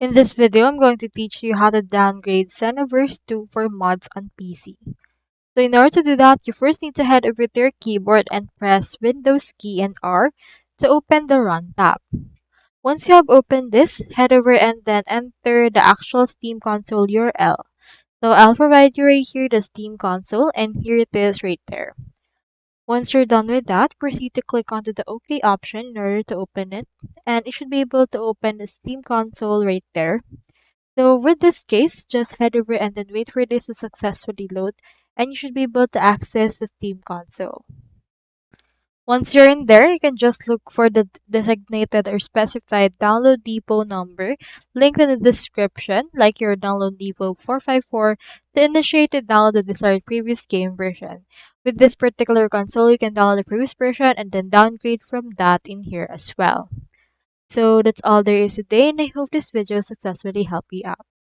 In this video, I'm going to teach you how to downgrade Xenoverse 2 for mods on PC. So in order to do that, you first need to head over to your keyboard and press Windows key and R to open the Run tab. Once you have opened this, head over and then enter the actual Steam console URL. So I'll provide you right here the Steam console, and here it is right there. Once you're done with that, proceed to click onto the OK option in order to open it, and you should be able to open the Steam console right there. So with this case, just head over and then wait for this to successfully load, and you should be able to access the Steam console. Once you're in there, you can just look for the designated or specified download depot number linked in the description, like your download depot 454, to initiate the download the desired previous game version. With this particular console, you can download the previous version and then downgrade from that in here as well. So that's all there is today, and I hope this video successfully helped you out.